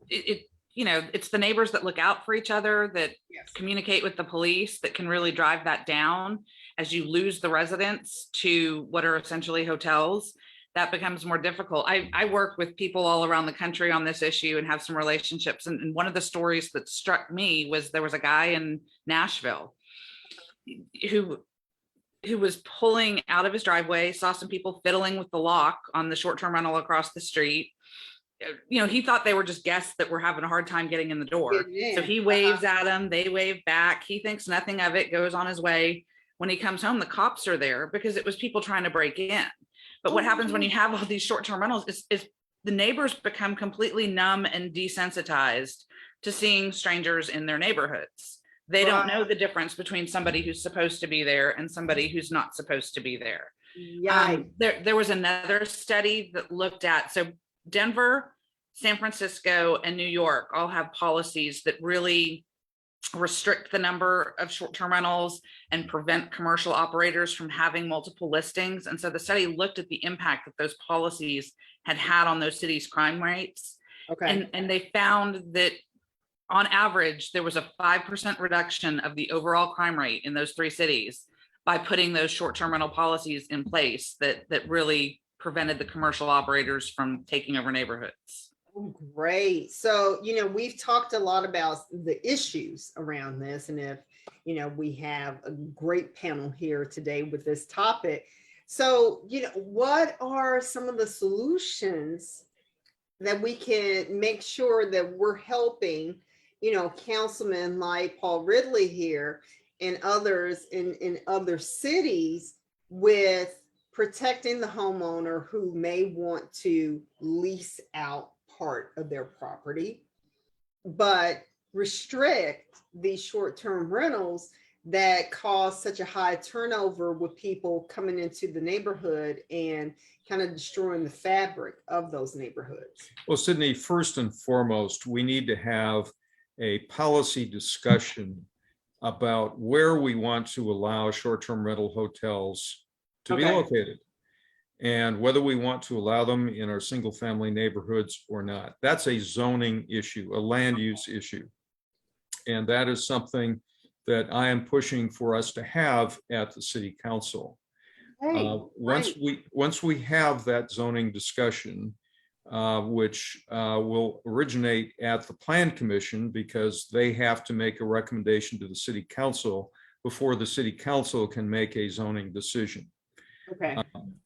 it's the neighbors that look out for each other, that Yes. communicate with the police, that can really drive that down. As you lose the residents to what are essentially hotels, that becomes more difficult. I work with people all around the country on this issue and have some relationships. And one of the stories that struck me was there was a guy in Nashville who was pulling out of his driveway, saw some people fiddling with the lock on the short-term rental across the street. He thought they were just guests that were having a hard time getting in the door. So he waves at them, they wave back. He thinks nothing of it, goes on his way. When he comes home, the cops are there because it was people trying to break in. But what happens when you have all these short-term rentals is the neighbors become completely numb and desensitized to seeing strangers in their neighborhoods. They don't know the difference between somebody who's supposed to be there and somebody who's not supposed to be there. There was another study that looked at, so Denver, San Francisco, and New York all have policies that really restrict the number of short-term rentals and prevent commercial operators from having multiple listings. And so the study looked at the impact that those policies had on those cities' crime rates. Okay. And they found that on average, there was a 5% reduction of the overall crime rate in those three cities by putting those short-term rental policies in place that really prevented the commercial operators from taking over neighborhoods. Oh, great. So, we've talked a lot about the issues around this. And if, we have a great panel here today with this topic. So, what are some of the solutions that we can make sure that we're helping, councilmen like Paul Ridley here and others in other cities with protecting the homeowner who may want to lease out part of their property, but restrict these short-term rentals that cause such a high turnover with people coming into the neighborhood and kind of destroying the fabric of those neighborhoods? Well, Sydney, first and foremost, we need to have a policy discussion about where we want to allow short-term rental hotels to be Okay. located, and whether we want to allow them in our single-family neighborhoods or not. That's a zoning issue, a land use issue. And that is something that I am pushing for us to have at the city council. Hey, Once we have that zoning discussion, which will originate at the Plan Commission, because they have to make a recommendation to the city council before the city council can make a zoning decision. okay.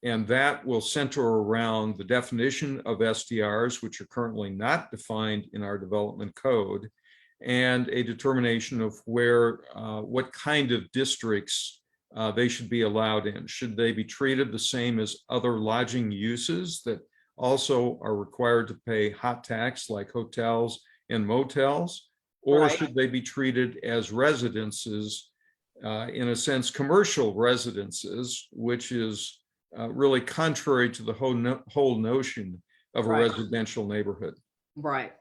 And that will center around the definition of STRs, which are currently not defined in our development code, and a determination of where, what kind of districts they should be allowed in. Should they be treated the same as other lodging uses that also are required to pay hot tax like hotels and motels? Or Right. should they be treated as residences, in a sense, commercial residences, which is really contrary to the whole notion of a Right. residential neighborhood. Right.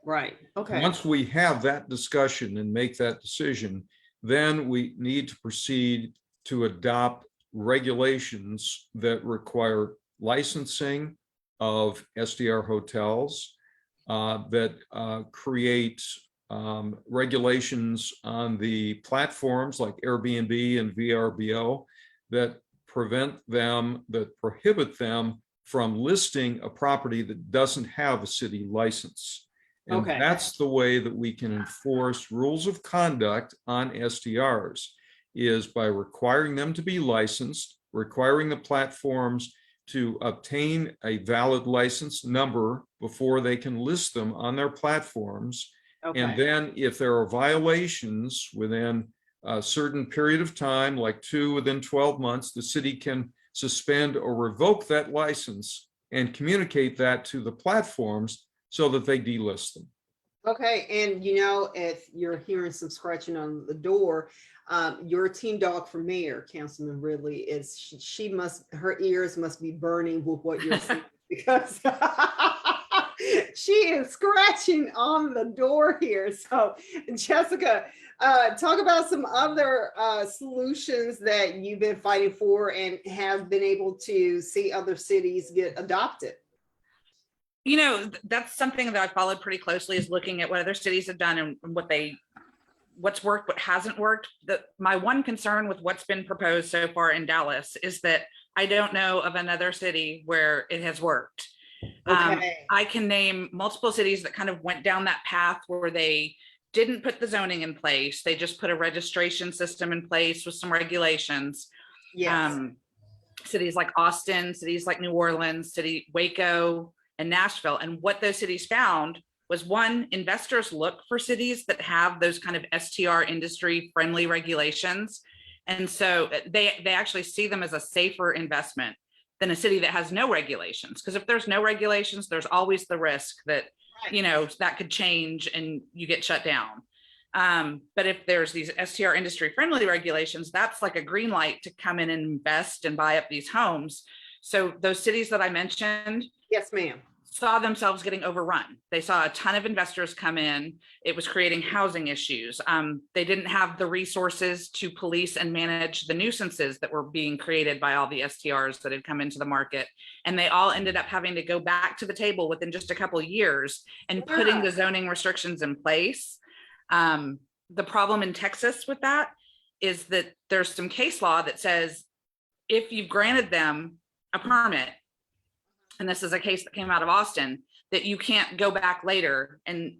Okay. Once we have that discussion and make that decision, then we need to proceed to adopt regulations that require licensing of STR hotels, that create regulations on the platforms like Airbnb and VRBO that prohibit them from listing a property that doesn't have a city license. And Okay. that's the way that we can enforce rules of conduct on STRs, is by requiring them to be licensed, requiring the platforms to obtain a valid license number before they can list them on their platforms. Okay. And then if there are violations within a certain period of time, like within 12 months, the city can suspend or revoke that license and communicate that to the platforms so that they delist them. Okay, and if you're hearing some scratching on the door, your team dog for mayor, Councilman Ridley, is her ears must be burning with what you're saying, because she is scratching on the door here. So Jessica, talk about some other solutions that you've been fighting for and have been able to see other cities get adopted. That's something that I followed pretty closely, is looking at what other cities have done and what's worked, what hasn't worked. My one concern with what's been proposed so far in Dallas is that I don't know of another city where it has worked. Okay. I can name multiple cities that kind of went down that path where they didn't put the zoning in place. They just put a registration system in place with some regulations. Yes. Cities like Austin, cities like New Orleans, Waco, and Nashville. And what those cities found was, one, investors look for cities that have those kind of STR industry friendly regulations. And so they actually see them as a safer investment than a city that has no regulations. Because if there's no regulations, there's always the risk that, that could change and you get shut down. But if there's these STR industry friendly regulations, that's like a green light to come in and invest and buy up these homes. So those cities that I mentioned, yes, ma'am, saw themselves getting overrun. They saw a ton of investors come in. It was creating housing issues. They didn't have the resources to police and manage the nuisances that were being created by all the STRs that had come into the market. And they all ended up having to go back to the table within just a couple of years and putting the zoning restrictions in place. The problem in Texas with that is that there's some case law that says if you've granted them a permit, and this is a case that came out of Austin, that you can't go back later and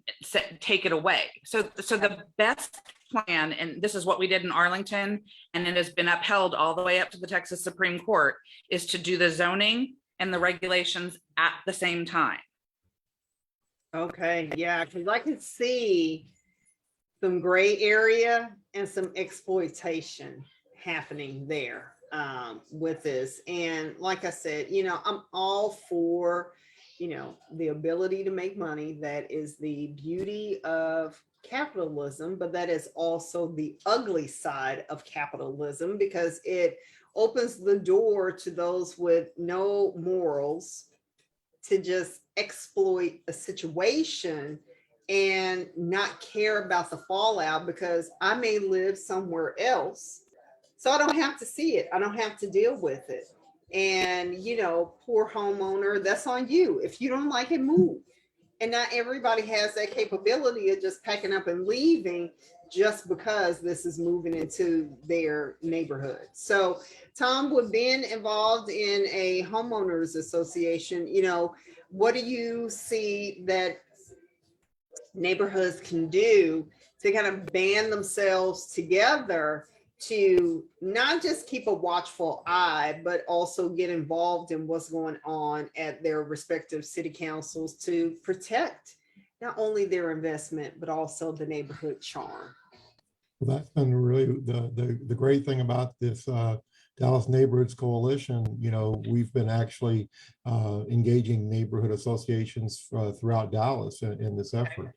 take it away. So the best plan, and this is what we did in Arlington, and it has been upheld all the way up to the Texas Supreme Court, is to do the zoning and the regulations at the same time. Okay, yeah, because I can see some gray area and some exploitation happening there with this. And like I said, I'm all for, the ability to make money. That is the beauty of capitalism, but that is also the ugly side of capitalism, because it opens the door to those with no morals to just exploit a situation and not care about the fallout because I may live somewhere else. So I don't have to see it. I don't have to deal with it. And, poor homeowner, that's on you. If you don't like it, move. And not everybody has that capability of just packing up and leaving just because this is moving into their neighborhood. So, Tom, with being involved in a homeowners association, what do you see that neighborhoods can do to kind of band themselves together to not just keep a watchful eye, but also get involved in what's going on at their respective city councils to protect not only their investment, but also the neighborhood charm? Well, that's been really the great thing about this Dallas Neighborhoods Coalition. We've been actually engaging neighborhood associations throughout Dallas in this effort.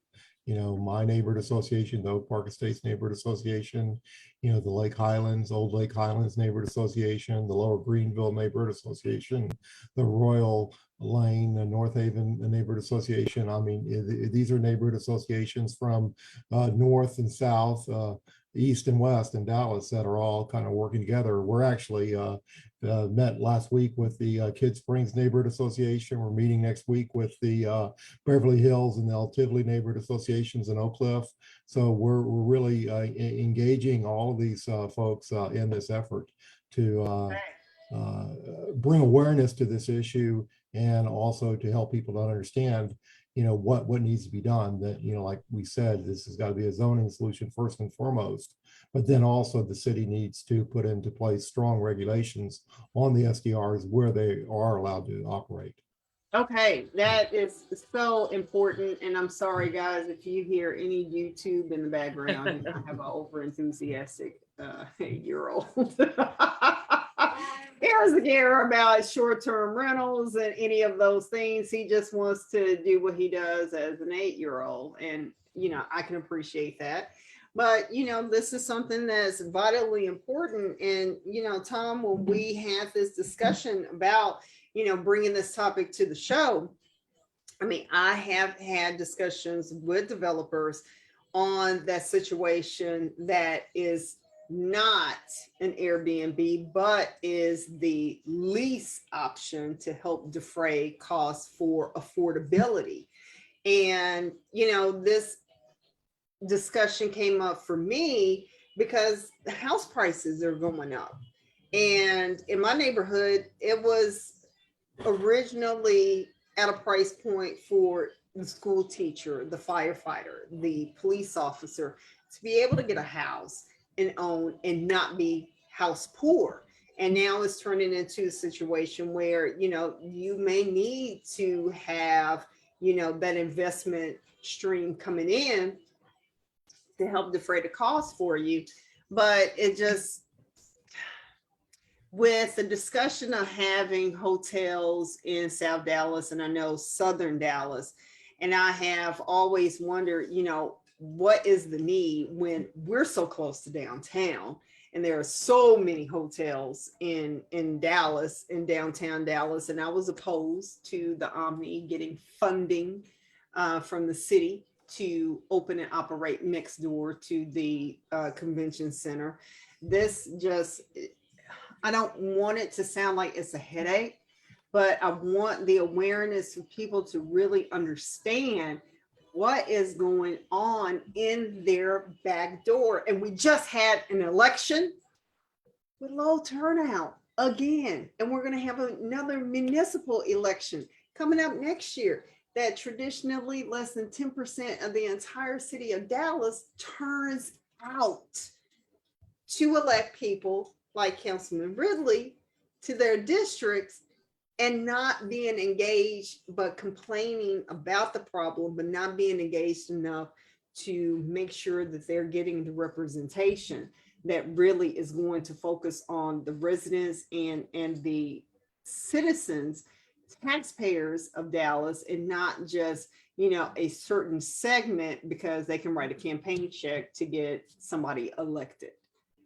My neighborhood association, the Oak Park Estates Neighborhood Association, the Lake Highlands, Old Lake Highlands Neighborhood Association, the Lower Greenville Neighborhood Association, the Royal Lane, the North Haven Neighborhood Association. I mean, these are neighborhood associations from north and south, east and west in Dallas that are all kind of working together. We're actually met last week with the Kid Springs Neighborhood Association. We're meeting next week with the Beverly Hills and the El Tivoli Neighborhood Associations in Oak Cliff. So we're really engaging all of these folks in this effort to bring awareness to this issue, and also to help people to understand what needs to be done. That, like we said, this has got to be a zoning solution first and foremost, but then also the city needs to put into place strong regulations on the STRs where they are allowed to operate. Okay, that is so important. And I'm sorry, guys, if you hear any YouTube in the background. I have an over enthusiastic 8-year-old. He doesn't care about short-term rentals and any of those things. He just wants to do what he does as an 8-year-old. And, I can appreciate that. But, this is something that's vitally important. And, Tom, when we had this discussion about, bringing this topic to the show, I mean, I have had discussions with developers on that situation that is not an Airbnb, but is the lease option to help defray costs for affordability. And, this discussion came up for me because the house prices are going up. And in my neighborhood, it was originally at a price point for the school teacher, the firefighter, the police officer to be able to get a house and own and not be house poor. And now it's turning into a situation where, you may need to have, that investment stream coming in to help defray the cost for you. But it just, with the discussion of having hotels in South Dallas, and I know Southern Dallas, and I have always wondered, what is the need when we're so close to downtown and there are so many hotels in Dallas, in downtown Dallas. And I was opposed to the Omni getting funding from the city to open and operate next door to the convention center. This just, I don't want it to sound like it's a headache, but I want the awareness for people to really understand what is going on in their back door. And we just had an election with low turnout again. And we're going to have another municipal election coming up next year that traditionally less than 10% of the entire city of Dallas turns out to elect people like Councilman Ridley to their districts, and not being engaged, but complaining about the problem, but not being engaged enough to make sure that they're getting the representation that really is going to focus on the residents and the citizens, taxpayers of Dallas, and not just, a certain segment because they can write a campaign check to get somebody elected.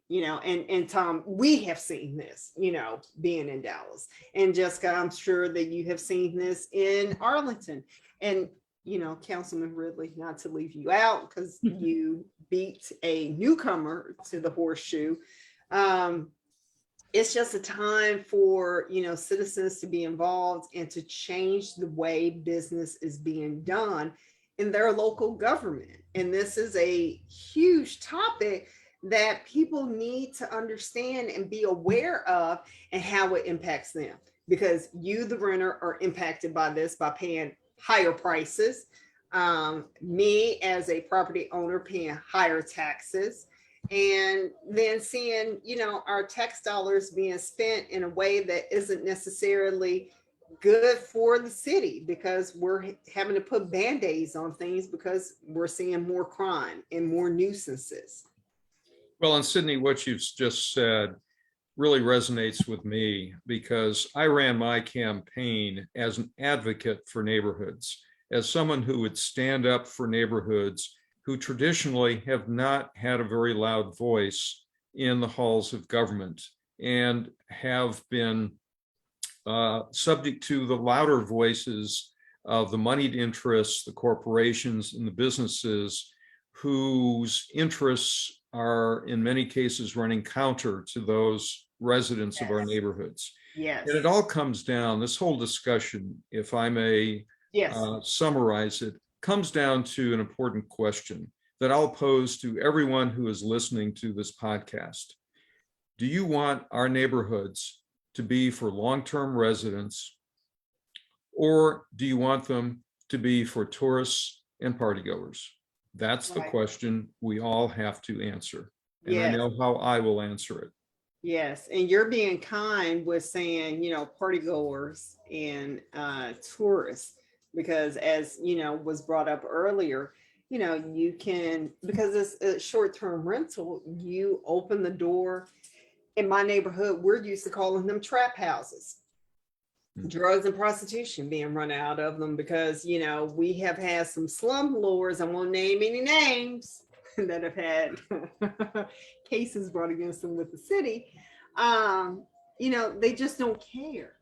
And Tom, we have seen this, being in Dallas, and Jessica, I'm sure that you have seen this in Arlington. And Councilman Ridley, not to leave you out because you beat a newcomer to the horseshoe. It's just a time for, citizens to be involved and to change the way business is being done in their local government. And this is a huge topic that people need to understand and be aware of and how it impacts them. Because you, the renter, are impacted by this by paying higher prices. Me as a property owner paying higher taxes. And then seeing, our tax dollars being spent in a way that isn't necessarily good for the city because we're having to put band-aids on things because we're seeing more crime and more nuisances. Well, and Sydney, what you've just said really resonates with me because I ran my campaign as an advocate for neighborhoods, as someone who would stand up for neighborhoods who traditionally have not had a very loud voice in the halls of government and have been subject to the louder voices of the moneyed interests, the corporations and the businesses whose interests are in many cases running counter to those residents of our neighborhoods. Yes. And it all comes down, this whole discussion, if I may summarize it, comes down to an important question that I'll pose to everyone who is listening to this podcast. Do you want our neighborhoods to be for long-term residents, or do you want them to be for tourists and partygoers? That's the question we all have to answer. And I know how I will answer it. Yes, and you're being kind with saying, partygoers and tourists, because as was brought up earlier, you can, because it's a short-term rental, you open the door. In my neighborhood, we're used to calling them trap houses. Drugs and prostitution being run out of them because, we have had some slum lords, I won't name any names, that have had cases brought against them with the city. They just don't care.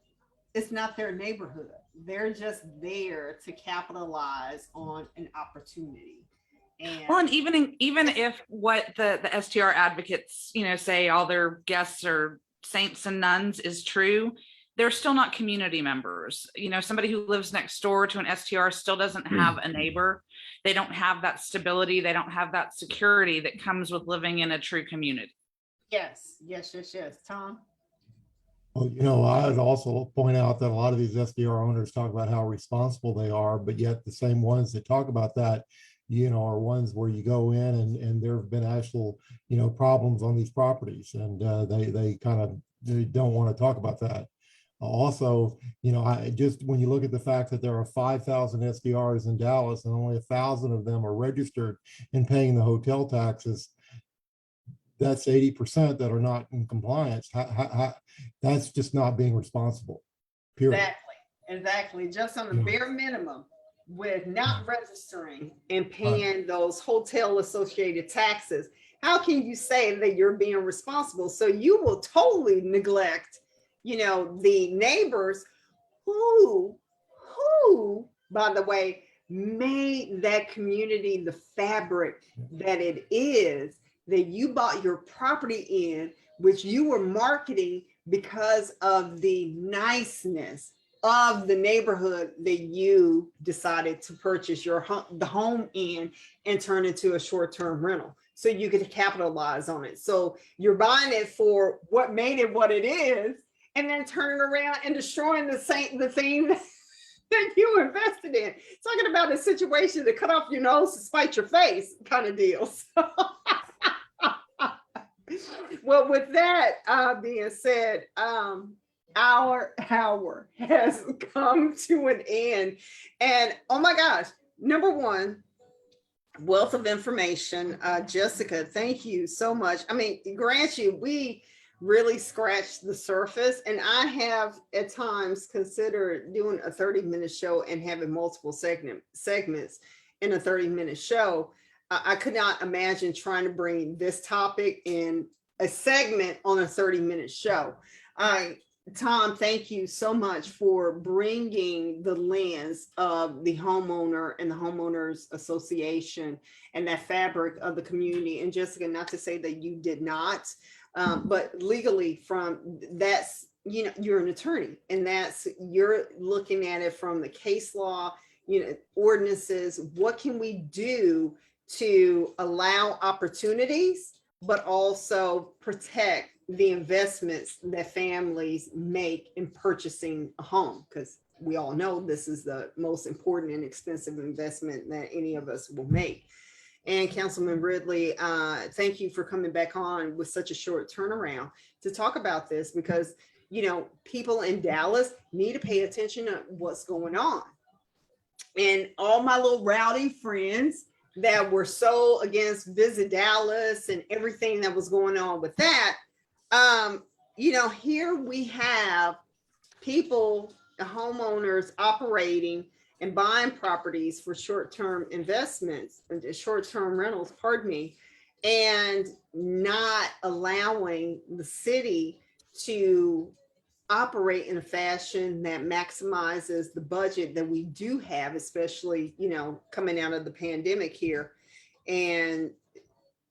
It's not their neighborhood. They're just there to capitalize on an opportunity. And even if what the STR advocates, say all their guests are saints and nuns is true, they're still not community members. Somebody who lives next door to an STR still doesn't have a neighbor. They don't have that stability. They don't have that security that comes with living in a true community. Yes. Tom? Well, I'd also point out that a lot of these SDR owners talk about how responsible they are, but yet the same ones that talk about that, are ones where you go in and there have been actual, problems on these properties, and they don't want to talk about that. Also, when you look at the fact that there are 5,000 SDRs in Dallas and only 1,000 of them are registered and paying the hotel taxes, that's 80% that are not in compliance. That's just not being responsible, period. Exactly. Just on the bare minimum with not registering and paying those hotel associated taxes. How can you say that you're being responsible? So you will totally neglect, the neighbors who, by the way, made that community the fabric that it is, that you bought your property in, which you were marketing because of the niceness of the neighborhood that you decided to purchase the home in and turn into a short-term rental. So you could capitalize on it. So you're buying it for what made it what it is, and then turning around and destroying the thing that you invested in. Talking about a situation to cut off your nose to spite your face kind of deal. Well, with that being said, our hour has come to an end. And oh my gosh, number one, wealth of information. Jessica, thank you so much. I mean, grant you, we really scratched the surface, and I have at times considered doing a 30-minute show and having multiple segments in a 30-minute show. I could not imagine trying to bring this topic in a segment on a 30-minute show. Tom, thank you so much for bringing the lens of the homeowner and the homeowners association and that fabric of the community. And Jessica, not to say that you did not, but legally from that's, you know, you're an attorney and that's, you're looking at it from the case law, you know, ordinances. What can we do to allow opportunities, but also protect the investments that families make in purchasing a home? Because we all know this is the most important and expensive investment that any of us will make. And Councilman Ridley, thank you for coming back on with such a short turnaround to talk about this, because, you know, people in Dallas need to pay attention to what's going on. And all my little rowdy friends that were so against Visit Dallas and everything that was going on with that, you know, here we have people, homeowners operating and buying properties for short-term investments, short-term rentals, pardon me, and not allowing the city to operate in a fashion that maximizes the budget that we do have, especially, you know, coming out of the pandemic here and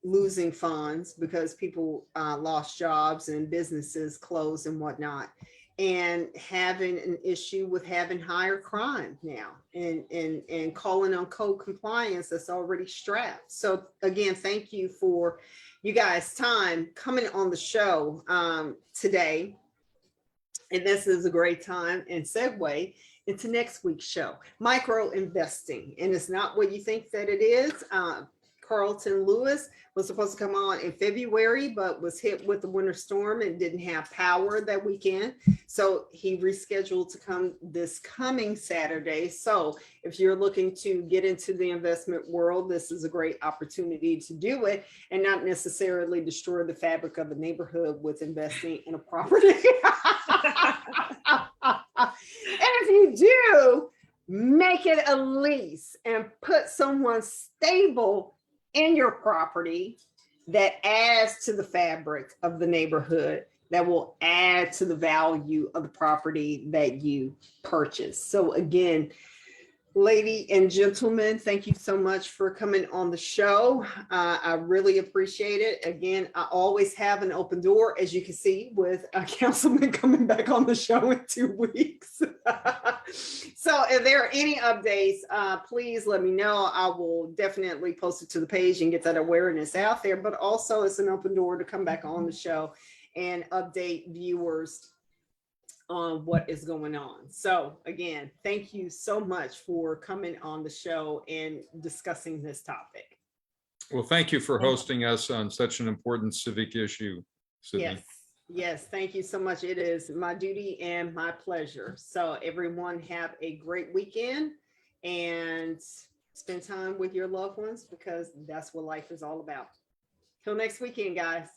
losing funds because people lost jobs and businesses closed and whatnot, and having an issue with having higher crime now and calling on code compliance that's already strapped. So again, thank you for you guys' time coming on the show today. And this is a great time and segue into next week's show, micro investing. And it's not what you think that it is. Carlton Lewis was supposed to come on in February, but was hit with the winter storm and didn't have power that weekend. So he rescheduled to come this coming Saturday. So if you're looking to get into the investment world, this is a great opportunity to do it and not necessarily destroy the fabric of a neighborhood with investing in a property. And if you do, make it a lease and put someone stable in your property that adds to the fabric of the neighborhood, that will add to the value of the property that you purchase. So again, ladies and gentlemen, thank you so much for coming on the show. I really appreciate it. Again, I always have an open door, as you can see, with a councilman coming back on the show in 2 weeks. So if there are any updates, please let me know. I will definitely post it to the page and get that awareness out there. But also, it's an open door to come back on the show and update viewers on what is going on. So again, thank you so much for coming on the show and discussing this topic. Well, thank you for hosting us on such an important civic issue, Sydney. Yes, thank you so much. It is my duty and my pleasure. So everyone have a great weekend and spend time with your loved ones, because that's what life is all about. Till next weekend, guys.